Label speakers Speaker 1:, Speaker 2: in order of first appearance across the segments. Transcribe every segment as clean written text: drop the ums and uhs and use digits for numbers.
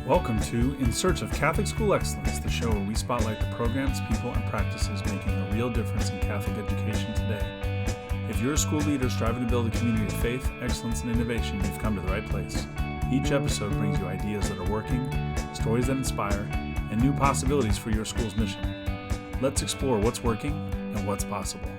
Speaker 1: Welcome to In Search of Catholic School Excellence, the show where we spotlight the programs, people, and practices making a real difference in Catholic education today. If you're a school leader striving to build a community of faith, excellence, and innovation, you've come to the right place. Each episode brings you ideas that are working, stories that inspire, and new possibilities for your school's mission. Let's explore what's working and what's possible.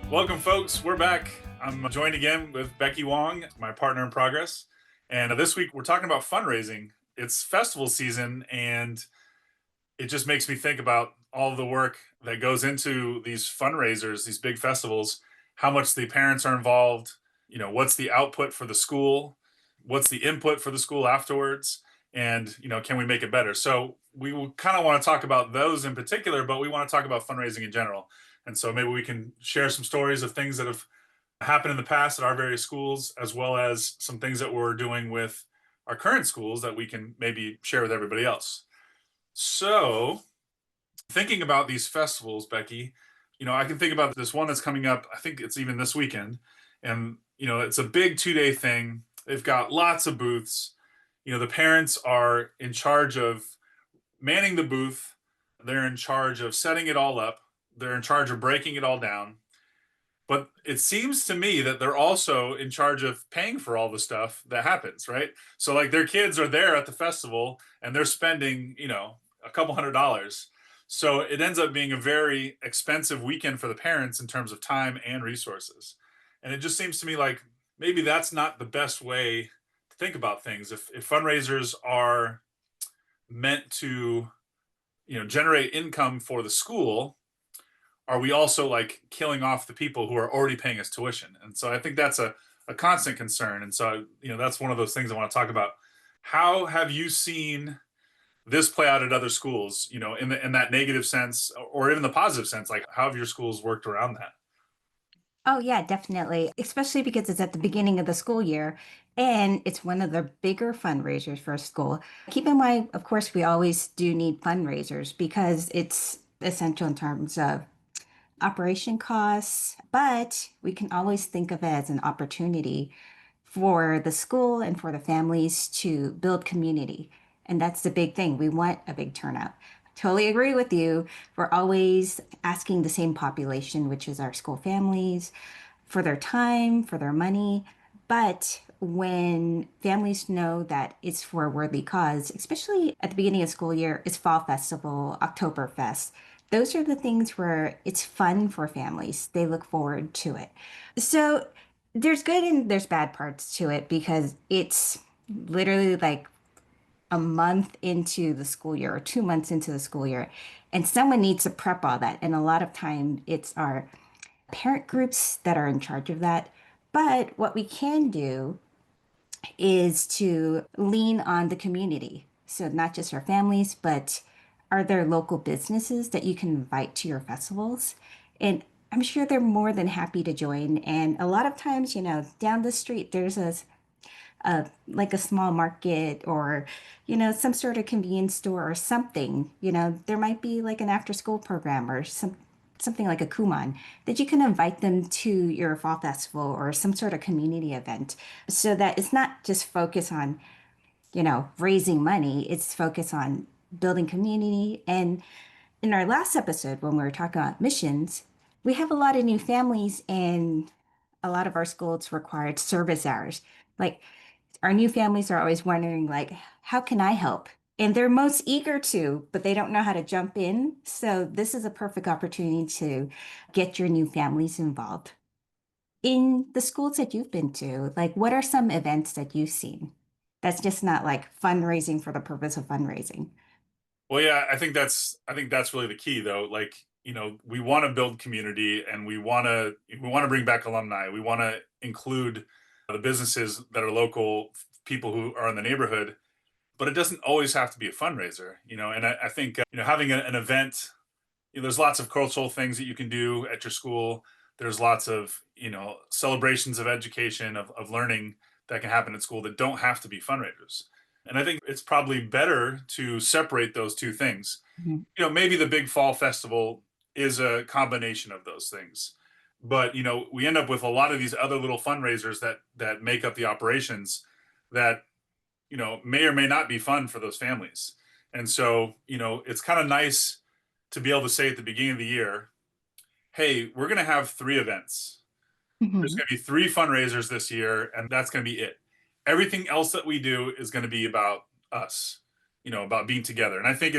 Speaker 1: Welcome, folks. We're back. I'm joined again with Becky Wong, my partner in progress. And this week we're talking about fundraising. It's festival season, and it just makes me think about all of the work that goes into these fundraisers, these big festivals, how much the parents are involved, what's the output for the school, what's the input for the school afterwards, and, can we make it better? So we kind of want to talk about those in particular, but we want to talk about fundraising in general. And so maybe we can share some stories of things that have happened in the past at our various schools, as well as some things that we're doing with our current schools that we can maybe share with everybody else. So thinking about these festivals, Becky, I can think about this one that's coming up. I think it's even this weekend. And, it's a big 2-day thing. They've got lots of booths. The parents are in charge of manning the booth. They're in charge of setting it all up. They're in charge of breaking it all down. But it seems to me that they're also in charge of paying for all the stuff that happens, right? So like their kids are there at the festival and they're spending, a couple $100s. So it ends up being a very expensive weekend for the parents in terms of time and resources. And it just seems to me like maybe that's not the best way to think about things. If fundraisers are meant to, generate income for the school, are we also like killing off the people who are already paying us tuition? And so I think that's a constant concern. And so, that's one of those things I want to talk about. How have you seen this play out at other schools, in that negative sense, or even the positive sense? Like, how have your schools worked around that?
Speaker 2: Oh, yeah, definitely. Especially because it's at the beginning of the school year and it's one of the bigger fundraisers for a school. Keep in mind, of course, we always do need fundraisers because it's essential in terms of operation costs, but we can always think of it as an opportunity for the school and for the families to build community. And that's the big thing. We want a big turnout. Totally agree with you. We're always asking the same population, which is our school families, for their time, for their money. But when families know that it's for a worthy cause, especially at the beginning of school year, it's Fall Festival, Oktoberfest. Those are the things where it's fun for families. They look forward to it. So there's good and there's bad parts to it because it's literally like a month into the school year or 2 months into the school year, and someone needs to prep all that. And a lot of time it's our parent groups that are in charge of that. But what we can do is to lean on the community. So not just our families, but are there local businesses that you can invite to your festivals? And I'm sure they're more than happy to join. And a lot of times, down the street, there's like a small market or, some sort of convenience store or something. There might be like an after school program or something like a Kumon that you can invite them to your fall festival or some sort of community event so that it's not just focus on, raising money, it's focus on building community. And in our last episode, when we were talking about missions, we have a lot of new families and a lot of our schools required service hours. Like our new families are always wondering, like, how can I help? And they're most eager to, but they don't know how to jump in. So this is a perfect opportunity to get your new families involved. In the schools that you've been to, like what are some events that you've seen? That's just not like fundraising for the purpose of fundraising.
Speaker 1: Well, yeah, I think that's really the key though. Like, we want to build community, and we want to bring back alumni. We want to include the businesses that are local, people who are in the neighborhood, but it doesn't always have to be a fundraiser, and I think, having an event, there's lots of cultural things that you can do at your school. There's lots of, celebrations of education, of learning that can happen at school that don't have to be fundraisers. And I think it's probably better to separate those two things.
Speaker 2: Mhm.
Speaker 1: Maybe the big fall festival is a combination of those things. But, we end up with a lot of these other little fundraisers that make up the operations that, may or may not be fun for those families. And so, it's kind of nice to be able to say at the beginning of the year, hey, we're going to have 3 events. There's
Speaker 2: Hmm.
Speaker 1: going to be 3 fundraisers this year, and that's going to be it. Everything else that we do is going to be about us, about being together. And I think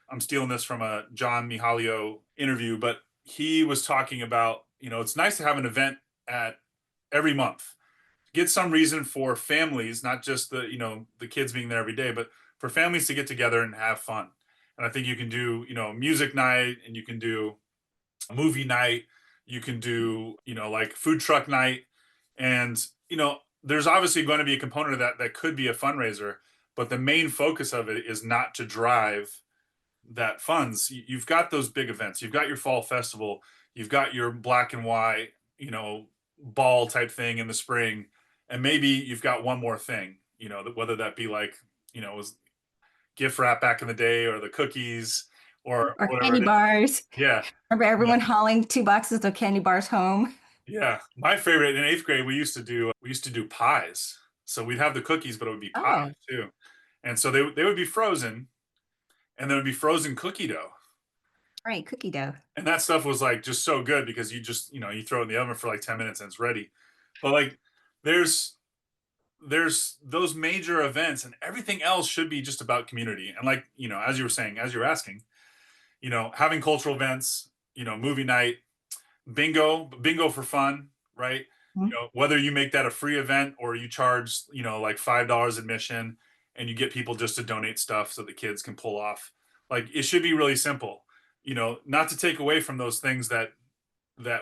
Speaker 1: I'm stealing this from a John Mihalio interview, but he was talking about, it's nice to have an event at every month. Get some reason for families, not just the kids being there every day, but for families to get together and have fun. And I think you can do, music night, and you can do movie night, you can do, like food truck night. And, there's obviously going to be a component of that could be a fundraiser, but the main focus of it is not to drive that funds. You've got those big events, you've got your fall festival, you've got your black and white, ball type thing in the spring, and maybe you've got one more thing, whether that be like, it was gift wrap back in the day, or the cookies, or
Speaker 2: Or
Speaker 1: whatever
Speaker 2: candy
Speaker 1: it is.
Speaker 2: bars.
Speaker 1: Yeah.
Speaker 2: Remember
Speaker 1: Yeah.
Speaker 2: everyone hauling 2 boxes of candy bars home?
Speaker 1: Yeah, my favorite in 8th grade, we used to do pies. So we'd have the cookies, but it would be pies
Speaker 2: Oh,
Speaker 1: too. And so they would be frozen, and there would be frozen cookie dough.
Speaker 2: right, cookie dough.
Speaker 1: And that stuff was like just so good because you just, you throw it in the oven for like 10 minutes and it's ready. But like there's there's those major events, and everything else should be just about community. And like, as you were saying, as you're asking, having cultural events, movie night, bingo for fun, right?
Speaker 2: Mhm.
Speaker 1: Whether you make that a free event or you charge, like $5 admission, and you get people just to donate stuff so the kids can pull off. Like, it should be really simple, not to take away from those things that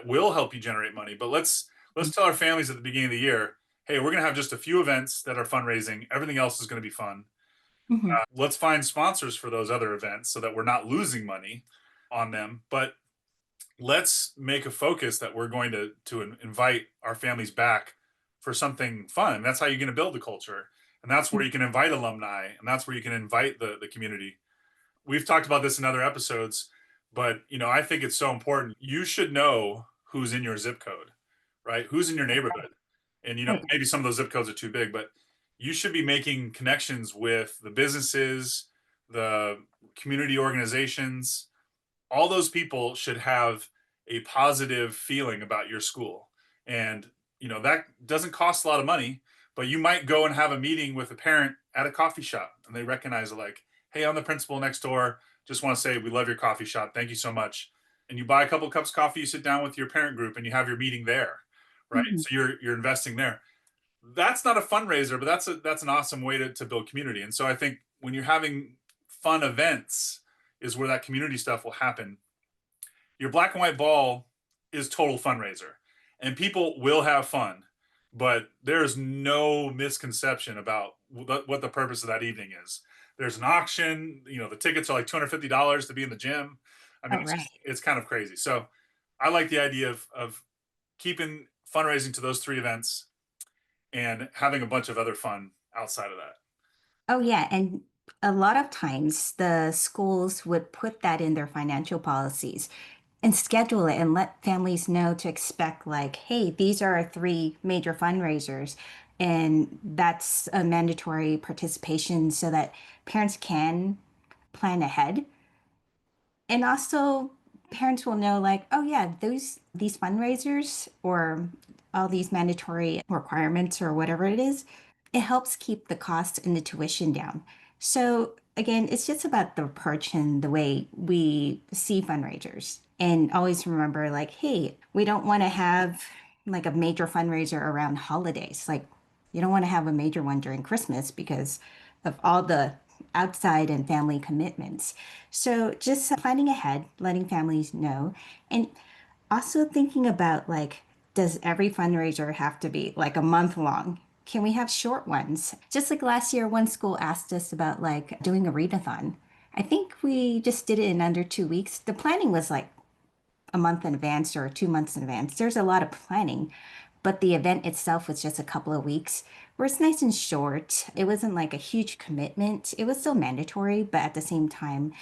Speaker 1: will help you generate money. But let's tell our families at the beginning of the year, hey, we're going to have just a few events that are fundraising. Everything else is going to be fun.
Speaker 2: Mhm.
Speaker 1: Let's find sponsors for those other events so that we're not losing money on them. But let's make a focus that we're going to invite our families back for something fun. That's how you're going to build the culture, and that's where you can invite alumni, and that's where you can invite the community. We've talked about this in other episodes, but I think it's so important. You should know who's in your zip code, right? Who's in your neighborhood. And
Speaker 2: Right.
Speaker 1: maybe some of those zip codes are too big, but you should be making connections with the businesses, the community organizations. All those people should have a positive feeling about your school. And that doesn't cost a lot of money, but you might go and have a meeting with a parent at a coffee shop, and they recognize it, like, hey, I'm the principal next door, just want to say we love your coffee shop, thank you so much. And you buy a couple of cups of coffee, you sit down with your parent group, and you have your meeting there, right?
Speaker 2: Mhm.
Speaker 1: So you're investing there. That's not a fundraiser, but that's an awesome way to build community. And so I think when you're having fun events is where that community stuff will happen. Your black and white ball is total fundraiser, and people will have fun, but there's no misconception about what the purpose of that evening is. There's an auction, the tickets are like $250 to be in the gym. I mean,
Speaker 2: Oh, right.
Speaker 1: it's kind of crazy. So I like the idea of keeping fundraising to those 3 events and having a bunch of other fun outside of that.
Speaker 2: Oh, yeah. And a lot of times the schools would put that in their financial policies and schedule it and let families know to expect, like, hey, these are our 3 major fundraisers. And that's a mandatory participation so that parents can plan ahead. And also, parents will know, like, oh yeah, these fundraisers or all these mandatory requirements or whatever it is, it helps keep the cost and the tuition down. So again, it's just about the approach and the way we see fundraisers. And always remember, like, hey, we don't want to have like a major fundraiser around holidays. Like, you don't want to have a major one during Christmas because of all the outside and family commitments. So just planning ahead, letting families know, and also thinking about, like, does every fundraiser have to be like a month long? Can we have short ones? Just like last year, one school asked us about like doing a readathon. I think we just did it in under 2 weeks. The planning was like a month in advance or 2 months in advance. There's a lot of planning, but the event itself was just a couple of weeks where it's nice and short. It wasn't like a huge commitment. It was still mandatory, but at the same time,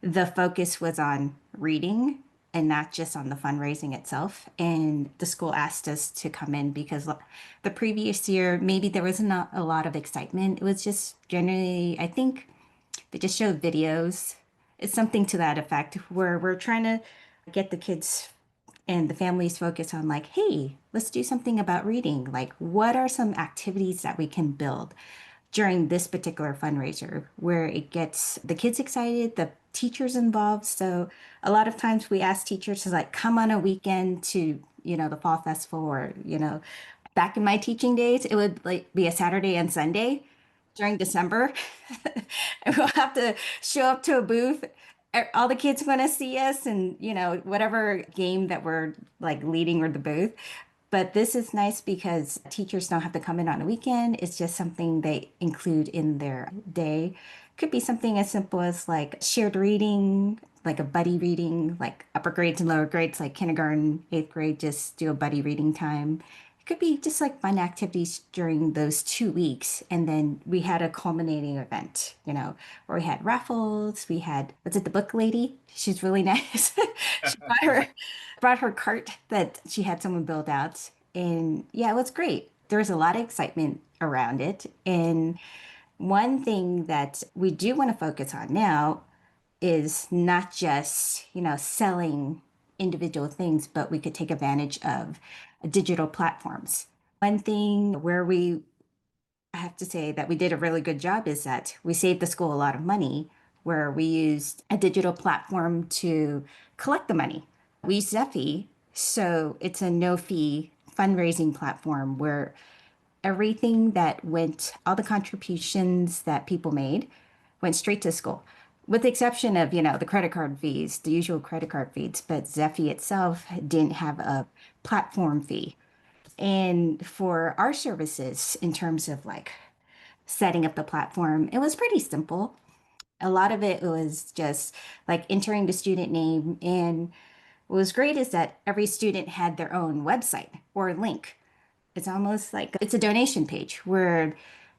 Speaker 2: the focus was on reading and not just on the fundraising itself. And the school asked us to come in because the previous year, maybe there was not a lot of excitement. It was just generally, I think they just showed videos. It's something to that effect where we're trying to get the kids and the families focus on like, hey, let's do something about reading. Like, what are some activities that we can build during this particular fundraiser where it gets the kids excited, the teachers involved. So a lot of times we ask teachers to like come on a weekend to, the fall festival or, back in my teaching days, it would like be a Saturday and Sunday during December. And we'll have to show up to a booth. All the kids want to see us and, whatever game that we're like leading or the booth. But this is nice because teachers don't have to come in on a weekend. It's just something they include in their day. Could be something as simple as like shared reading, like a buddy reading, like upper grades and lower grades, like kindergarten, eighth grade, just do a buddy reading time. It could be just like fun activities during those 2 weeks. And then we had a culminating event, where we had raffles. We had, was it the book lady? She's really nice. She brought her cart that she had someone build out. And yeah, it was great. There was a lot of excitement around it. And one thing that we do want to focus on now is not just, selling individual things, but we could take advantage of digital platforms. One thing where I have to say that we did a really good job is that we saved the school a lot of money where we used a digital platform to collect the money. We use Zephy, so it's a no fee fundraising platform where everything that went, all the contributions that people made went straight to school, with the exception of, the credit card fees, the usual credit card fees. But Zephy itself didn't have a platform fee. And for our services, in terms of like setting up the platform, it was pretty simple. A lot of it was just like entering the student name. And what was great is that every student had their own website or link. It's almost like it's a donation page where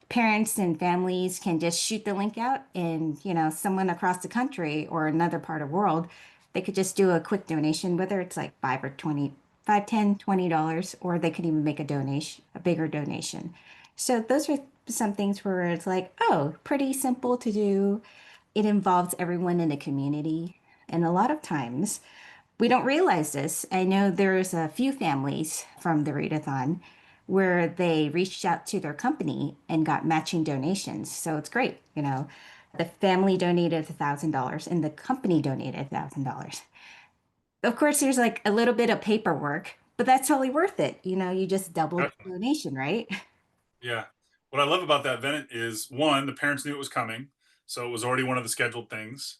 Speaker 2: parents and families can just shoot the link out and, someone across the country or another part of the world, they could just do a quick donation, whether it's like 5 or 20, $5, $10, $20, or they could even make a bigger donation. So those are some things where it's like, oh, pretty simple to do. It involves everyone in the community. And a lot of times we don't realize this. I know there's a few families from the readathon where they reached out to their company and got matching donations. So it's great. The family donated $1,000 and the company donated $1,000. Of course, there's like a little bit of paperwork, but that's totally worth it. You just doubled the
Speaker 1: Definitely.
Speaker 2: donation, right?
Speaker 1: Yeah. What I love about that event is one, the parents knew it was coming. So it was already one of the scheduled things.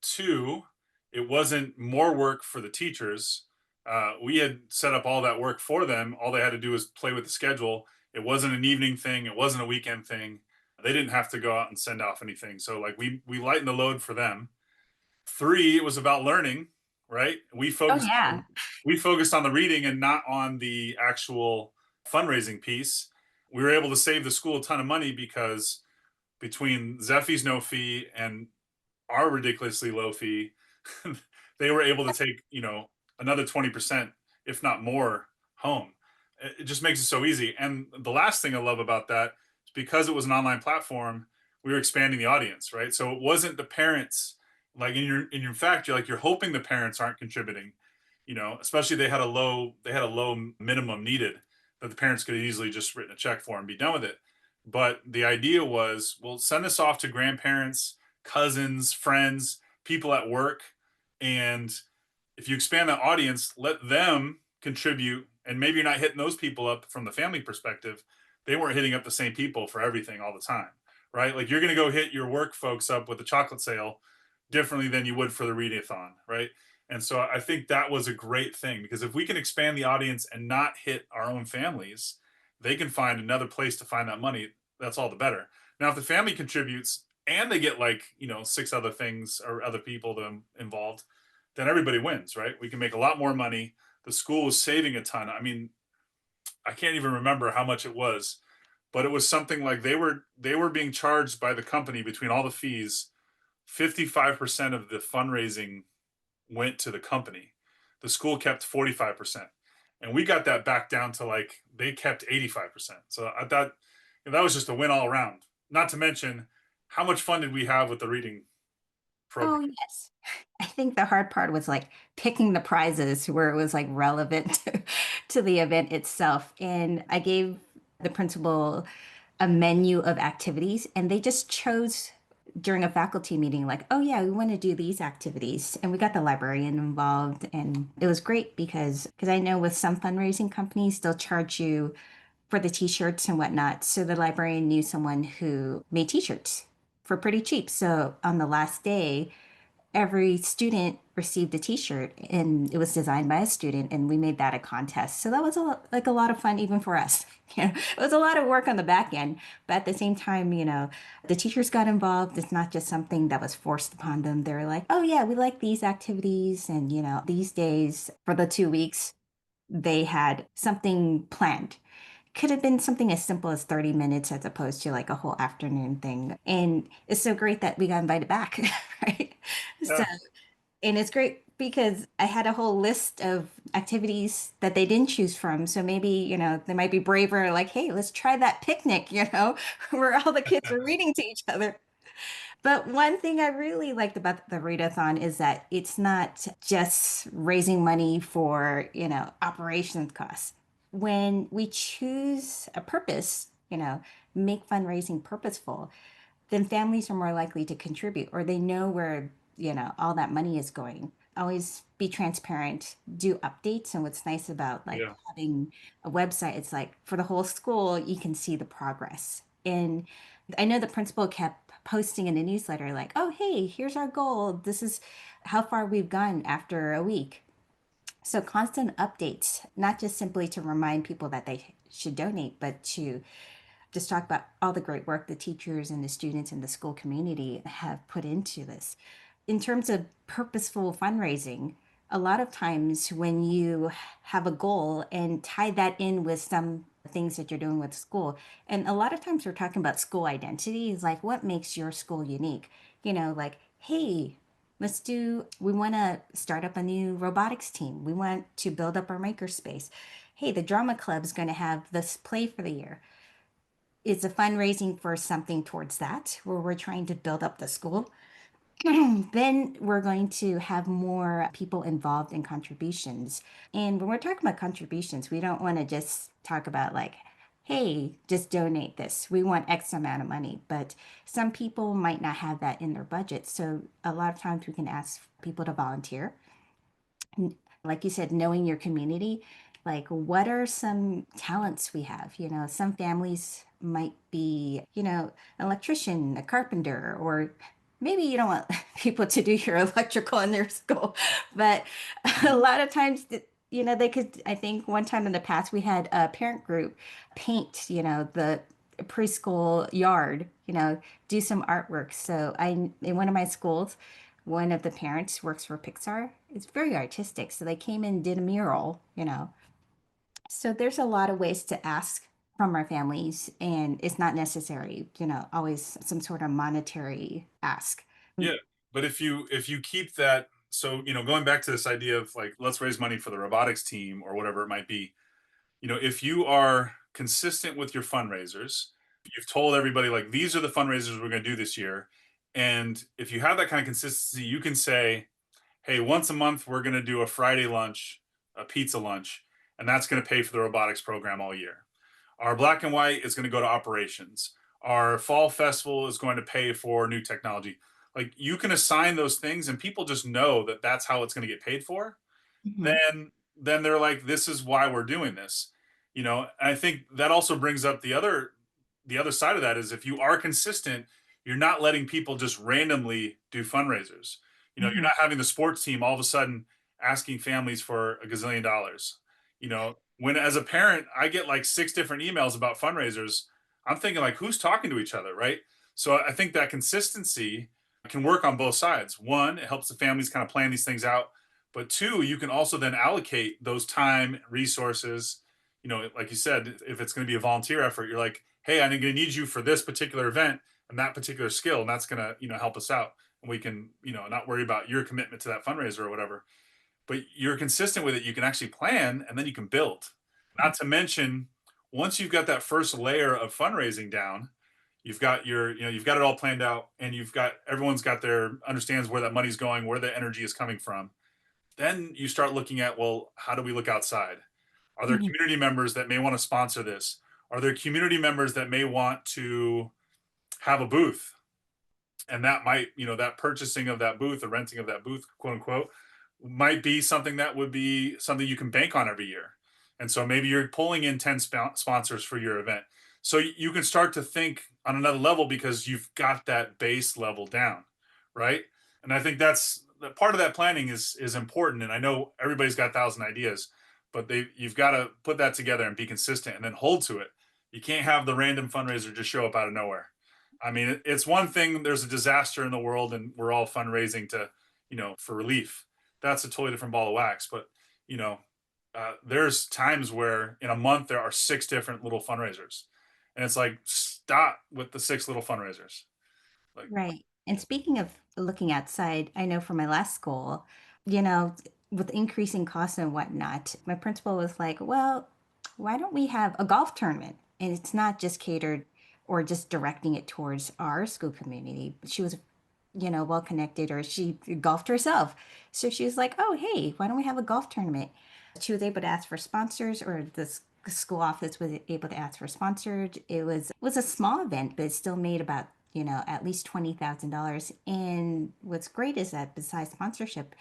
Speaker 1: Two, it wasn't more work for the teachers. We had set up all that work for them. All they had to do was play with the schedule. It wasn't an evening thing. It wasn't a weekend thing. They didn't have to go out and send off anything. So like we lightened the load for them. Three, it was about learning, right?
Speaker 2: Oh, yeah.
Speaker 1: We focused on the reading and not on the actual fundraising piece. We were able to save the school a ton of money because between Zephy's no fee and our ridiculously low fee, they were able to take, another 20%, if not more, home. It just makes it so easy. And the last thing I love about that is because it was an online platform, we were expanding the audience, right? So it wasn't the parents, like in your fact, you're hoping the parents aren't contributing, especially they had a low minimum needed that the parents could have easily just written a check for and be done with it. But the idea was, well, send this off to grandparents, cousins, friends, people at work. And if you expand that audience, let them contribute. And maybe you're not hitting those people up from the family perspective. They weren't hitting up the same people for everything all the time, right? Like you're going to go hit your work folks up with the chocolate sale differently than you would for the readathon, right? And so I think that was a great thing because if we can expand the audience and not hit our own families, they can find another place to find that money. That's all the better. Now, if the family contributes and they get like, six other things or other people involved, then everybody wins, right? We can make a lot more money. The school was saving a ton. I mean, I can't even remember how much it was, but it was something like they were being charged by the company between all the fees. 55% of the fundraising went to the company. the school kept 45%. And we got that back down to like they kept 85%. So I thought that was just a win all around. Not to mention how much fun did we have with the reading program?
Speaker 2: Oh, yes. I think the hard part was like picking the prizes where it was like relevant to the event itself. And I gave the principal a menu of activities, and they just chose during a faculty meeting, like, oh, yeah, we want to do these activities. And we got the librarian involved. And it was great because I know with some fundraising companies, they'll charge you for the t-shirts and whatnot. So the librarian knew someone who made t-shirts for pretty cheap. So on the last day, every student received a t-shirt and it was designed by a student and we made that a contest. So that was like a lot of fun even for us. It was a lot of work on the back end, but at the same time, the teachers got involved. It's not just something that was forced upon them. They were like, "Oh yeah, we like these activities." And these days for the 2 weeks, they had something planned. Could have been something as simple as 30 minutes as opposed to like a whole afternoon thing. And it's so great that we got invited back, right? So,
Speaker 1: Yeah.
Speaker 2: and it's great because I had a whole list of activities that they didn't choose from. So maybe, they might be braver, like, hey, let's try that picnic, where all the kids are reading to each other. But one thing I really liked about the readathon is that it's not just raising money for, operations costs. When we choose a purpose, make fundraising purposeful, then families are more likely to contribute or they know where, all that money is going. Always be transparent, do updates. And what's nice about like
Speaker 1: Yeah.
Speaker 2: having a website, it's like for the whole school, you can see the progress. And I know the principal kept posting in the newsletter, like, oh, hey, here's our goal. This is how far we've gone after a week. So constant updates, not just simply to remind people that they should donate, but to just talk about all the great work the teachers and the students and the school community have put into this. In terms of purposeful fundraising, a lot of times when you have a goal and tie that in with some things that you're doing with school, and a lot of times we're talking about school identity, is like what makes your school unique? Like, hey, we want to start up a new robotics team. We want to build up our makerspace. Hey, the drama club's going to have this play for the year. It's a fundraising for something towards that, where we're trying to build up the school. Then we're going to have more people involved in contributions. And when we're talking about contributions, we don't want to just talk about like, hey, just donate this. We want X amount of money. But some people might not have that in their budget. So a lot of times we can ask people to volunteer, like you said, knowing your community, like what are some talents we have? Some families might be, an electrician, a carpenter, or maybe you don't want people to do your electrical in their school, but a lot of times, they could, I think one time in the past, we had a parent group paint, the preschool yard, do some artwork. So in one of my schools, one of the parents works for Pixar. It's very artistic. So they came and did a mural. So there's a lot of ways to ask from our families, and it's not necessary, always some sort of monetary ask.
Speaker 1: Yeah. But if you keep that, so going back to this idea of like let's raise money for the robotics team or whatever it might be, if you are consistent with your fundraisers, you've told everybody like these are the fundraisers we're going to do this year. And if you have that kind of consistency, you can say, hey, once a month we're going to do a Friday lunch, a pizza lunch, and that's going to pay for the robotics program all year. Our black and white is going to go to operations. Our fall festival is going to pay for new technology. Like you can assign those things and people just know that that's how it's going to get paid for.
Speaker 2: Mhm.
Speaker 1: Then they're like, this is why we're doing this. I think that also brings up the other side of that is if you are consistent, you're not letting people just randomly do fundraisers. You're
Speaker 2: Mhm.
Speaker 1: not having the sports team all of a sudden asking families for a gazillion dollars. When as a parent, I get like six different emails about fundraisers, I'm thinking like, who's talking to each other, right? So I think that consistency can work on both sides. One, it helps the families kind of plan these things out, but two, you can also then allocate those time resources. Like you said, if it's going to be a volunteer effort, you're like, hey, I'm going to need you for this particular event and that particular skill, and that's going to help us out, and we can not worry about your commitment to that fundraiser or whatever. but you're consistent with it, you can actually plan and then you can build. Not to mention, once you've got that first layer of fundraising down, you've got you've got it all planned out, and you've got everyone's got their understands where that money's going, where the energy is coming from. Then you start looking at, well, how do we look outside? Are there
Speaker 2: Mhm.
Speaker 1: community members that may want to sponsor this? Are there community members that may want to have a booth? And that might, that purchasing of that booth, the renting of that booth, quote unquote, might be something that would be something you can bank on every year. And so maybe you're pulling in 10 sponsors for your event. So you can start to think on another level because you've got that base level down, right? And I think that's part of that planning is important. And I know everybody's got 1,000 ideas, but you've got to put that together and be consistent and then hold to it. You can't have the random fundraiser just show up out of nowhere. I mean, it's one thing, there's a disaster in the world and we're all fundraising to, for relief. That's a totally different ball of wax. But, you know, there's times where in a month there are 6 different little fundraisers. And it's like, stop with the 6 little fundraisers. Like,
Speaker 2: Right. And speaking of looking outside, I know for my last school, you know, with increasing costs and whatnot, my principal was like, well, why don't we have a golf tournament? And it's not just catered or just directing it towards our school community. She was, well connected, or she golfed herself. So she was like, oh, hey, why don't we have a golf tournament? She was able to ask for sponsors, or the school office was able to ask for sponsors. It was a small event, but it still made about at least $20,000. And what's great is that besides sponsorship,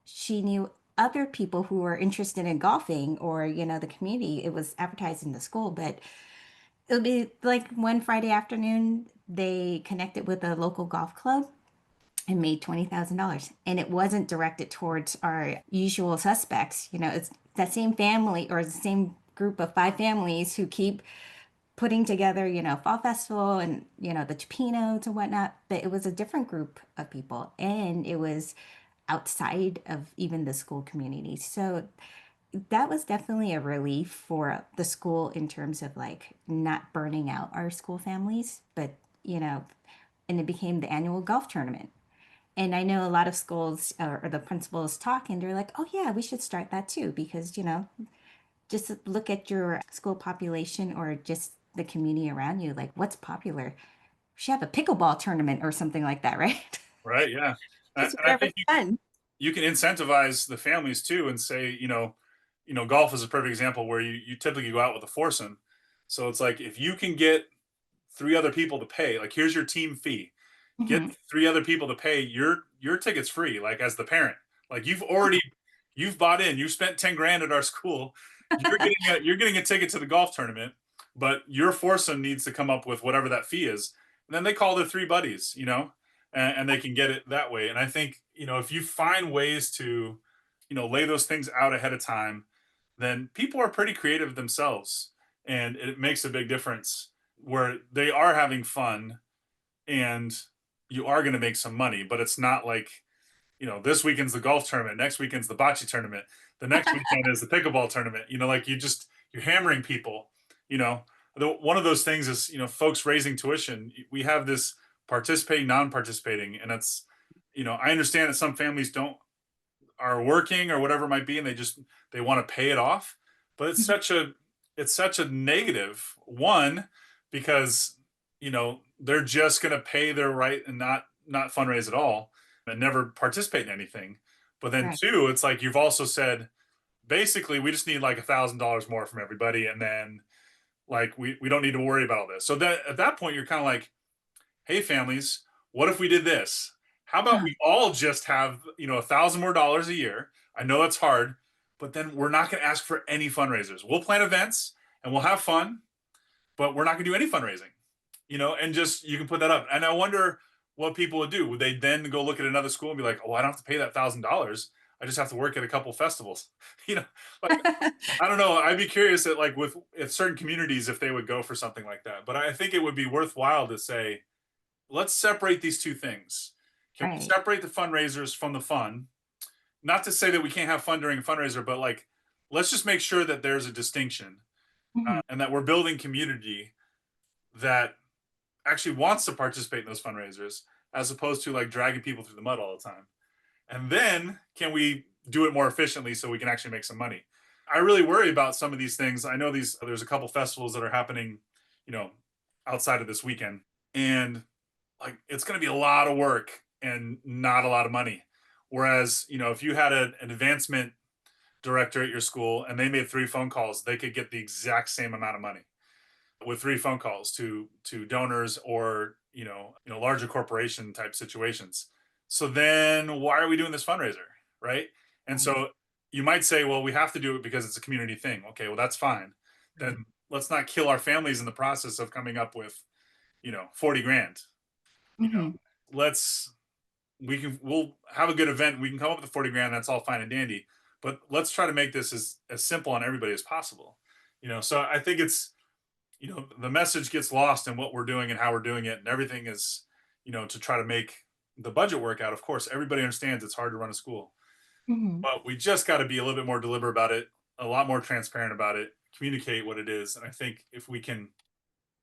Speaker 2: she knew other people who were interested in golfing, or the community. It was advertised in the school, but it would be like one Friday afternoon they connected with a local golf club and made $20,000. And it wasn't directed towards our usual suspects. It's that same family, or the same group of 5 families who keep putting together, fall festival and, the Chupinos and whatnot. But it was a different group of people, and it was outside of even the school community. So that was definitely a relief for the school in terms of like not burning out our school families. But, you know, and it became the annual golf tournament. And I know a lot of schools, or the principals talk, and they're like, oh, yeah, we should start that too. Because, just look at your school population or just the community around you. Like, what's popular? We should have a pickleball tournament or something like that, right?
Speaker 1: right. Yeah.
Speaker 2: Just
Speaker 1: And I
Speaker 2: whatever's
Speaker 1: think
Speaker 2: fun.
Speaker 1: you can incentivize the families too and say, golf is a perfect example where you typically go out with a foursome. So it's like, if you can get 3 other people to pay, like, here's your team fee, get
Speaker 2: Hmm.
Speaker 1: 3 other people to pay, your ticket's free, like, as the parent. Like, you've bought in, you spent 10 grand at our school, you're getting a ticket to the golf tournament, but your foursome needs to come up with whatever that fee is. And then they call their 3 buddies, and they can get it that way. And I think, if you find ways to, lay those things out ahead of time, then people are pretty creative themselves. And it makes a big difference where they are having fun, and you are going to make some money, but it's not like, this weekend's the golf tournament, next weekend's the bocce tournament, the next weekend is the pickleball tournament. Like, you're hammering people. You know, one of those things is, folks raising tuition. We have this participating, non-participating, and it's, I understand that some families don't are working or whatever it might be, and they want to pay it off, but it's such a negative one, because they're just going to pay their right and not fundraise at all and never participate in anything. But then
Speaker 2: Right.
Speaker 1: two, it's like, you've also said, basically, we just need like $1,000 more from everybody, and then, like, we don't need to worry about all this. So that at that point, you're kind of like, hey, families, what if we did this? How about
Speaker 2: Uh-huh.
Speaker 1: we all just have, $1,000 more a year? I know that's hard, but then we're not going to ask for any fundraisers. We'll plan events and we'll have fun, but we're not going to do any fundraising, and just, you can put that up. And I wonder what people would do. Would they then go look at another school and be like, oh, I don't have to pay that $1,000. I just have to work at a couple festivals, like, I don't know. I'd be curious at, like, with if certain communities, if they would go for something like that. But I think it would be worthwhile to say, let's separate these two things. Can we
Speaker 2: Right.
Speaker 1: separate the fundraisers from the fun? Not to say that we can't have fun during a fundraiser, but, like, let's just make sure that there's a distinction,
Speaker 2: Mhm.
Speaker 1: and that we're building community that actually wants to participate in those fundraisers, as opposed to, like, dragging people through the mud all the time. And then can we do it more efficiently so we can actually make some money. I really worry about some of these things. I know there's a couple festivals that are happening, you know, outside of this weekend, and like it's going to be a lot of work and not a lot of money. Whereas, if you had an advancement director at your school and they made 3 phone calls, they could get the exact same amount of money with 3 phone calls to donors or larger corporation type situations. So then why are we doing this fundraiser, right? And
Speaker 2: Right.
Speaker 1: so you might say, well, we have to do it because it's a community thing. Okay, well, that's fine.
Speaker 2: Right.
Speaker 1: Then let's not kill our families in the process of coming up with 40 grand. you
Speaker 2: Hmm.
Speaker 1: know let's we'll have a good event, we can come up with the 40 grand, that's all fine and dandy, but let's try to make this as simple on everybody as possible. So I think it's, the message gets lost in what we're doing and how we're doing it, and everything is, to try to make the budget work out. Of course, everybody understands it's hard to run a school,
Speaker 2: Hmm.
Speaker 1: but we just got to be a little bit more deliberate about it, a lot more transparent about it, communicate what it is. And I think if we can,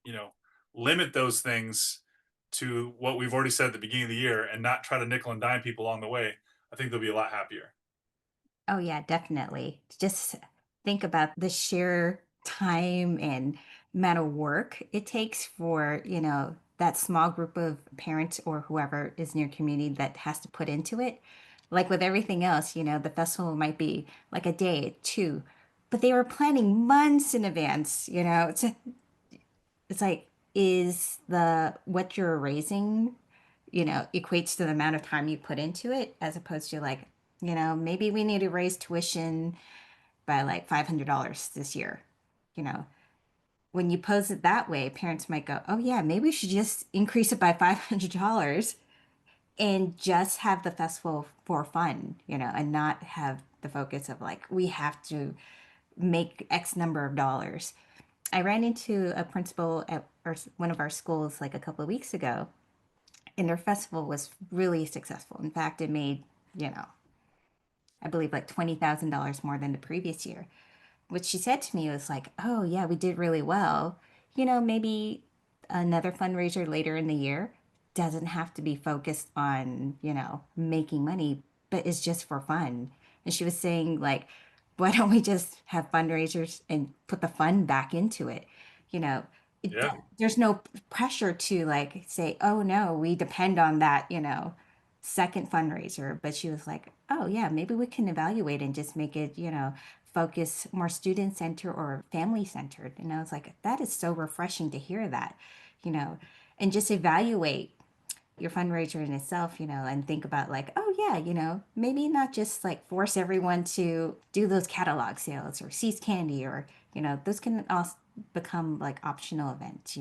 Speaker 1: you know, limit those things to what we've already said at the beginning of the year and not try to nickel and dime people along the way, I think they'll be a lot happier.
Speaker 2: Oh, yeah, definitely. Just think about the sheer time and amount of work it takes for, that small group of parents or whoever is in your community that has to put into it. Like with everything else, the festival might be like a day, two, but they were planning months in advance, it's like, is the what you're raising, equates to the amount of time you put into it, as opposed to like, maybe we need to raise tuition by like $500 this year. You know, when you pose it that way, parents might go, oh, yeah, maybe we should just increase it by $500 and just have the festival for fun, and not have the focus of like, we have to make X number of dollars. I ran into a principal at one of our schools like a couple of weeks ago, and their festival was really successful. In fact, it made, you know, I believe like $20,000 more than the previous year. What she said to me was like, "Oh yeah, we did really well. Maybe another fundraiser later in the year doesn't have to be focused on, making money, but is just for fun." And she was saying like, "Why don't we just have fundraisers and put the fun back into it?" You know,
Speaker 1: Yeah.
Speaker 2: there's no pressure to like say, "Oh no, we depend on that, second fundraiser." But she was like, "Oh yeah, maybe we can evaluate and just make it, focus more student centered or family centered." And I was like, that is so refreshing to hear that, you know, and just evaluate your fundraiser in itself, and think about like, oh yeah, maybe not just like force everyone to do those catalog sales or seize candy, or, those can also become like optional events,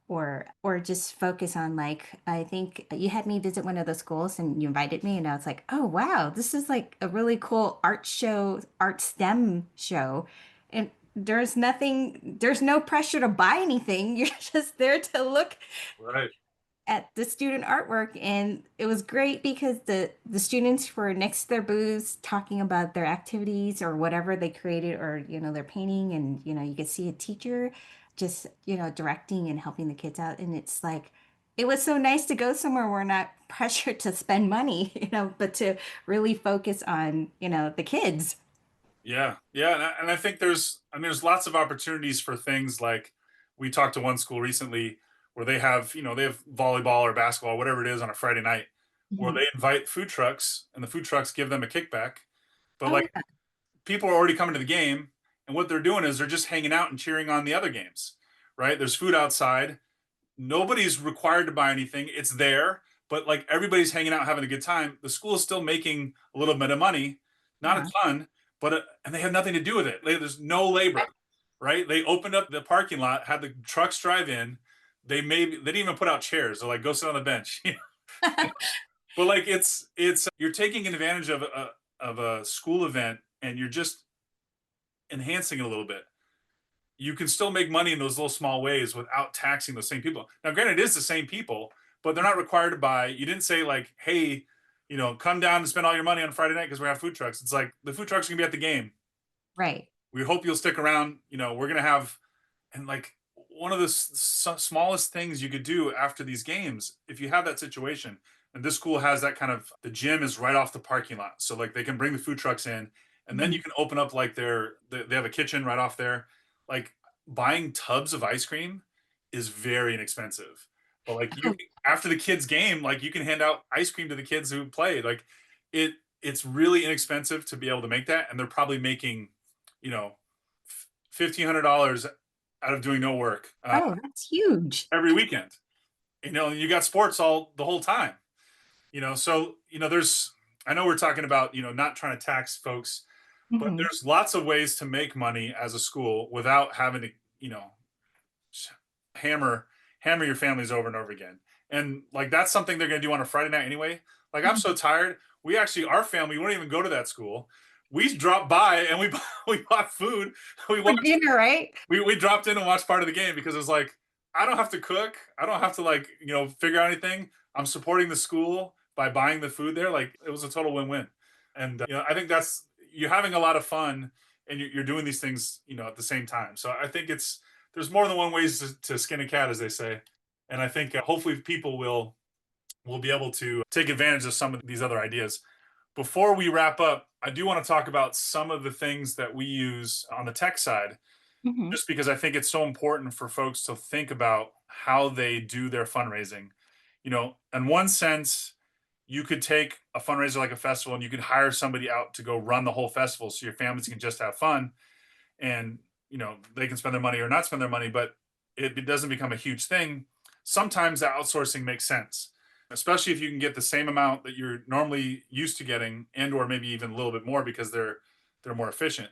Speaker 2: or just focus on like, I think you had me visit one of the schools and you invited me, and I was like, oh wow, this is like a really cool art show, art STEM show. And there's no pressure to buy anything. You're just there to look
Speaker 1: Right.
Speaker 2: at the student artwork, and it was great because the students were next to their booths talking about their activities or whatever they created, or their painting, and you could see a teacher just directing and helping the kids out. And it's like, it was so nice to go somewhere where we're not pressured to spend money, but to really focus on the kids.
Speaker 1: Yeah. Yeah. And I think there's lots of opportunities for things like, we talked to one school recently where they have volleyball or basketball, whatever it is, on a Friday night, where
Speaker 2: Mhm.
Speaker 1: they invite food trucks and the food trucks give them a kickback. But
Speaker 2: Oh
Speaker 1: like,
Speaker 2: yeah.
Speaker 1: people are already coming to the game, and what they're doing is they're just hanging out and cheering on the other games, right? There's food outside. Nobody's required to buy anything. It's there, but like everybody's hanging out having a good time. The school is still making a little bit of money, not a
Speaker 2: Uh-huh.
Speaker 1: ton, but and they have nothing to do with it. There's no labor, right? They opened up the parking lot, had the trucks drive in. They didn't even put out chairs. They're like, go sit on the bench. But like, it's you're taking advantage of a school event, and you're just enhancing it a little bit. You can still make money in those little small ways without taxing those same people. Now, granted, it is the same people, but they're not required to buy. You didn't say like, hey, come down and spend all your money on Friday night because we have food trucks. It's like, the food trucks are gonna be at the game.
Speaker 2: Right.
Speaker 1: We hope you'll stick around. We're gonna have, and like, one of the smallest things you could do after these games, if you have that situation, And this school has that kind of, the gym is right off the parking lot. So like they can bring the food trucks in, and then you
Speaker 2: Mhm.
Speaker 1: can open up like they have a kitchen right off there. Like buying tubs of ice cream is very inexpensive. But like you,
Speaker 2: Oh,
Speaker 1: after the kids game, like you can hand out ice cream to the kids who play. Like it it's really inexpensive to be able to make that, and they're probably making, you know, $1,500 out of doing no work
Speaker 2: oh, that's huge.
Speaker 1: every weekend. You got sports all the whole time. So there's, I know we're talking about not trying to tax folks, but
Speaker 2: Mhm.
Speaker 1: there's lots of ways to make money as a school without having to you know hammer hammer your families over and over again. And like that's something they're going to do on a Friday night anyway. Like I'm
Speaker 2: Mhm.
Speaker 1: so tired. We actually, our family, we don't even go to that school. We dropped by and we we bought food. We
Speaker 2: For
Speaker 1: watched.
Speaker 2: dinner, right?
Speaker 1: We dropped in and watched part of the game because it was like, I don't have to cook. I don't have to like figure out anything. I'm supporting the school by buying the food there. Like it was a total win-win. And I think that's, you're having a lot of fun, and you're doing these things at the same time. So I think there's more than one ways to skin a cat, as they say. And I think hopefully people will be able to take advantage of some of these other ideas. Before we wrap up, I do want to talk about some of the things that we use on the tech side,
Speaker 2: Mhm.
Speaker 1: just because I think it's so important for folks to think about how they do their fundraising. In one sense, you could take a fundraiser like a festival and you could hire somebody out to go run the whole festival so your families can just have fun, and they can spend their money or not spend their money, but it doesn't become a huge thing. Sometimes the outsourcing makes sense, especially if you can get the same amount that you're normally used to getting, and or maybe even a little bit more because they're more efficient.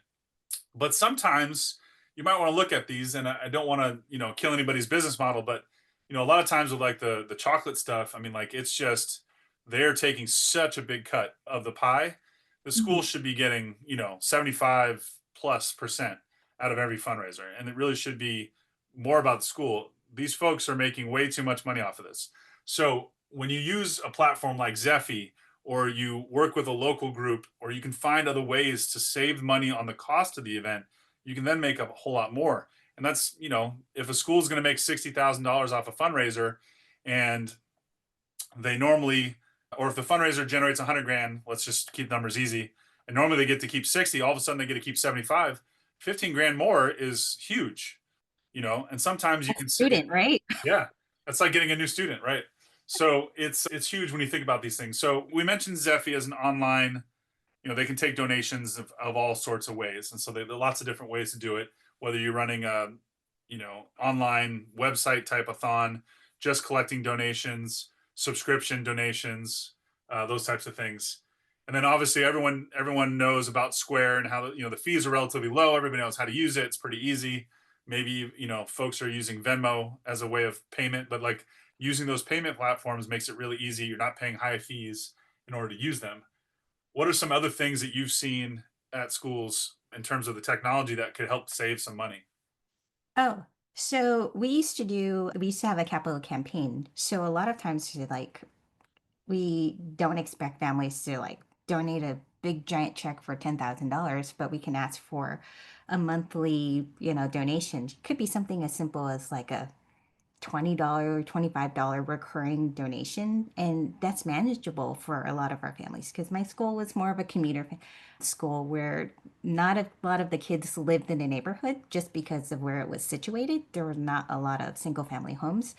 Speaker 1: But sometimes you might want to look at these, and I don't want to kill anybody's business model, but a lot of times with like the chocolate stuff, I mean, like it's just, they're taking such a big cut of the pie. The school
Speaker 2: Mhm.
Speaker 1: should be getting 75+% out of every fundraiser, and it really should be more about the school. These folks are making way too much money off of this. So when you use a platform like Zephy, or you work with a local group, or you can find other ways to save money on the cost of the event, you can then make a whole lot more. And that's, if a school is going to make $60,000 off a fundraiser, and they normally, or if the fundraiser generates 100 grand, let's just keep numbers easy, and normally they get to keep 60, all of a sudden they get to keep 75, 15 grand more is huge, and sometimes you
Speaker 2: A
Speaker 1: can see,
Speaker 2: student, right?
Speaker 1: yeah, that's like getting a new student, right? So it's huge when you think about these things. So we mentioned Zephy as an online, they can take donations of all sorts of ways, and so there are lots of different ways to do it. Whether you're running a online website type of thon, just collecting donations, subscription donations, those types of things. And then obviously everyone knows about Square and how the fees are relatively low. Everybody knows how to use it. It's pretty easy. Maybe folks are using Venmo as a way of payment, but like using those payment platforms makes it really easy. You're not paying high fees in order to use them. What are some other things that you've seen at schools in terms of the technology that could help save some money?
Speaker 2: Oh, so we used to have a capital campaign. So a lot of times, like, we don't expect families to like donate a big giant check for $10,000, but we can ask for a monthly, donation. Could be something as simple as like a $20, $25 recurring donation. And that's manageable for a lot of our families because my school was more of a commuter school where not a lot of the kids lived in the neighborhood just because of where it was situated. There were not a lot of single family homes,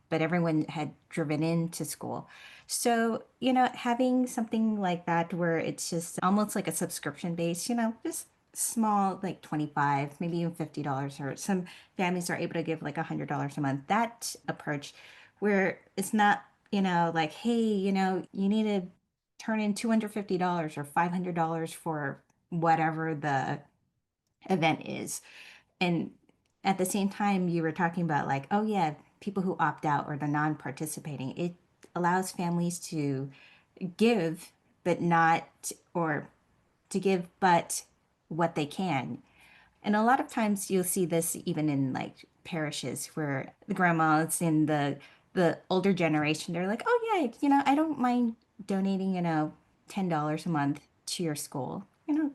Speaker 2: but everyone had driven into school. So, having something like that where it's just almost like a subscription base, just small, like 25, maybe even $50, or some families are able to give like $100 a month. That approach where it's not, like, hey, you need to turn in $250 or $500 for whatever the event is. And at the same time, you were talking about like, oh yeah, people who opt out or the non-participating. It allows families to give, but not, or to give, but what they can. And a lot of times you'll see this even in like parishes where the grandmas in the older generation, they're like, oh yeah, I don't mind donating, $10 a month to your school.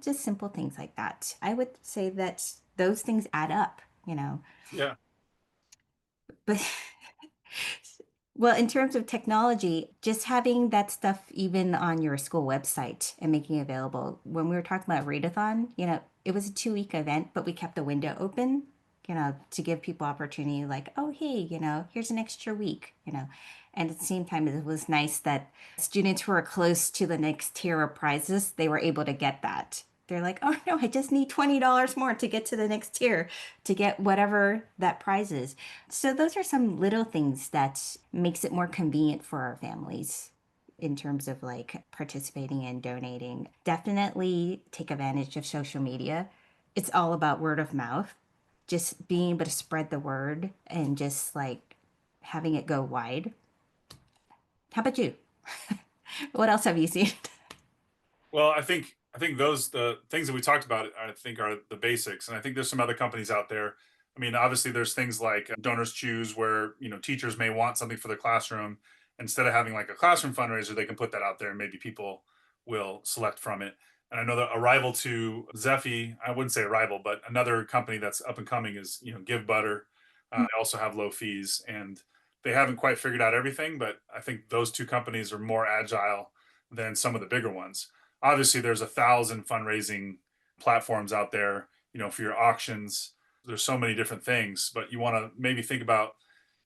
Speaker 2: Just simple things like that. I would say that those things add up.
Speaker 1: Yeah.
Speaker 2: But Well, in terms of technology, just having that stuff even on your school website and making it available. When we were talking about readathon, it was a 2-week event, but we kept the window open, to give people opportunity like, oh, hey, here's an extra week, And at the same time, it was nice that students who are close to the next tier of prizes, they were able to get that. They're like, oh no, I just need $20 more to get to the next tier to get whatever that prize is. So those are some little things that makes it more convenient for our families in terms of like participating and donating. Definitely take advantage of social media. It's all about word of mouth. Just being able to spread the word and just like having it go wide. How about you? What else have you seen?
Speaker 1: Well, I think those the things that we talked about I think are the basics, and I think there's some other companies out there. I mean, obviously there's things like Donors Choose, where teachers may want something for their classroom. Instead of having like a classroom fundraiser, they can put that out there, and maybe people will select from it. And I know that a rival to Zephy, I wouldn't say a rival, but another company that's up and coming is Give Butter. They also have low fees, and they haven't quite figured out everything, but I think those two companies are more agile than some of the bigger ones. Obviously there's 1,000 fundraising platforms out there, for your auctions. There's so many different things, but you want to maybe think about,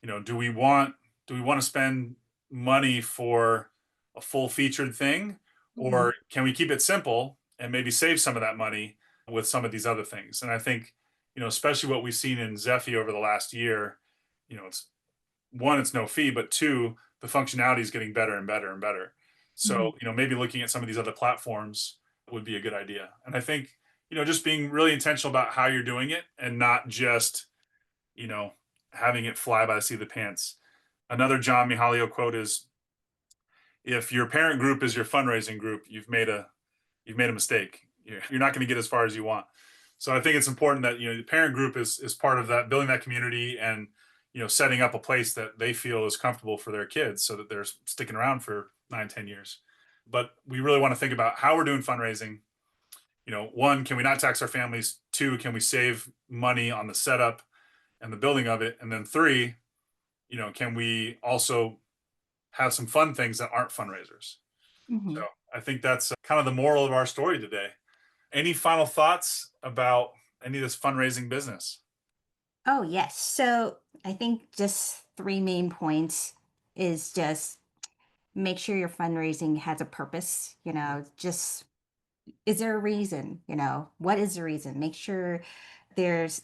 Speaker 1: do we want to spend money for a full featured thing,
Speaker 2: Mhm.
Speaker 1: or can we keep it simple and maybe save some of that money with some of these other things? And I think, especially what we've seen in Zephy over the last year, it's one, it's no fee, but two, the functionality is getting better and better and better. So,
Speaker 2: Mhm.
Speaker 1: maybe looking at some of these other platforms would be a good idea. And I think, just being really intentional about how you're doing it and not just, you know, having it fly by the seat of the pants. Another John Mihalio quote is, if your parent group is your fundraising group, you've made a mistake. You're not going to get as far as you want. So I think it's important that the parent group is part of that, building that community, and setting up a place that they feel is comfortable for their kids, so that they're sticking around for 9, 10 years. But we really want to think about how we're doing fundraising. One, can we not tax our families? Two, can we save money on the setup and the building of it? And then three, can we also have some fun things that aren't fundraisers? So
Speaker 2: Mhm.
Speaker 1: I think that's kind of the moral of our story today. Any final thoughts about any of this fundraising business?
Speaker 2: Oh, yes. So I think just three main points is just make sure your fundraising has a purpose, just is there a reason, what is the reason? Make sure there's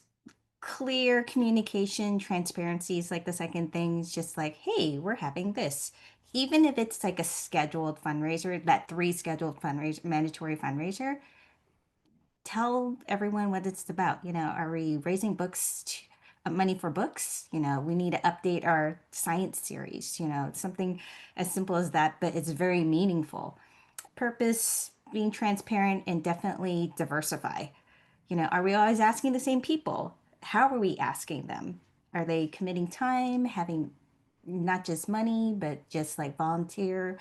Speaker 2: clear communication, transparency is like the second thing. It's just like, hey, we're having this. Even if it's like a scheduled fundraiser, that three scheduled fundraiser, mandatory fundraiser, tell everyone what it's about. Are we raising money for books? We need to update our science series. It's something as simple as that, but it's very meaningful. Purpose, being transparent, and definitely diversify. Are we always asking the same people? How are we asking them? Are they committing time, having not just money, but just like volunteer?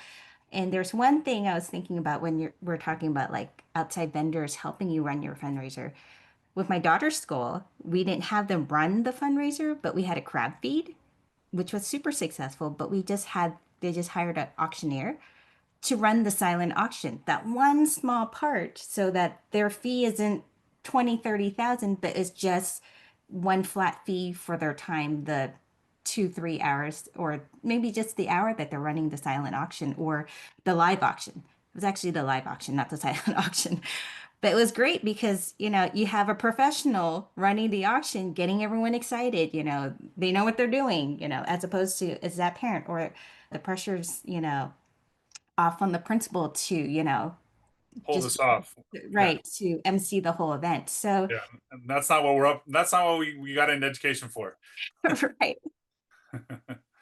Speaker 2: And there's one thing I was thinking about when we're talking about like outside vendors helping you run your fundraiser. With my daughter's school, we didn't have them run the fundraiser, but we had a crowd feed, which was super successful. But they just hired an auctioneer to run the silent auction, that one small part, so that their fee isn't 20, 30,000, but it's just one flat fee for their time, the 2, 3 hours, or maybe just the hour that they're running the silent auction or the live auction. It was actually the live auction, not the silent auction. But it was great because, you have a professional running the auction, getting everyone excited, they know what they're doing, as opposed to as that parent or the pressures, off on the principal to,
Speaker 1: Pull
Speaker 2: just
Speaker 1: this off. Yeah.
Speaker 2: right to MC the whole event. So,
Speaker 1: Yeah. And that's not what we're up. That's not what we got into education for.
Speaker 2: right.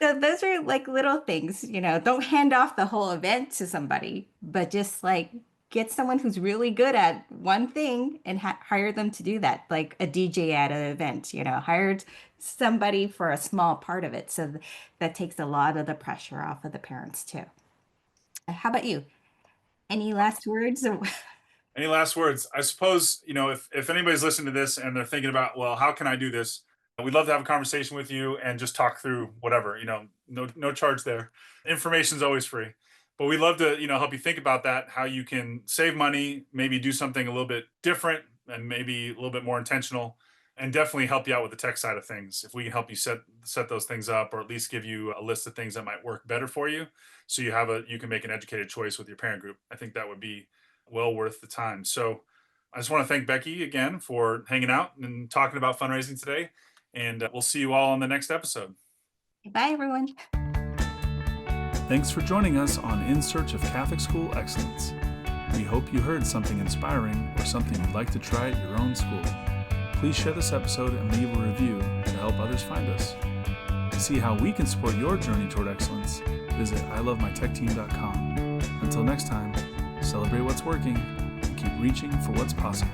Speaker 2: So those are like little things, don't hand off the whole event to somebody, but just like get someone who's really good at one thing and hire them to do that, like a DJ at an event, hired somebody for a small part of it. So that takes a lot of the pressure off of the parents too. How about you? Any last words?
Speaker 1: Any last words? I suppose, if anybody's listening to this and they're thinking about, well, how can I do this? We'd love to have a conversation with you and just talk through whatever, no charge there. Information's always free. But we'd love to, help you think about that, how you can save money, maybe do something a little bit different and maybe a little bit more intentional, and definitely help you out with the tech side of things. If we can help you set those things up, or at least give you a list of things that might work better for you, so you can make an educated choice with your parent group. I think that would be well worth the time. So I just want to thank Becky again for hanging out and talking about fundraising today. And we'll see you all on the next episode.
Speaker 2: Bye, everyone.
Speaker 1: Thanks for joining us on In Search of Catholic School Excellence. We hope you heard something inspiring or something you'd like to try at your own school. Please share this episode and leave a review to help others find us. To see how we can support your journey toward excellence, visit ilovemytechteam.com. Until next time, celebrate what's working and keep reaching for what's possible.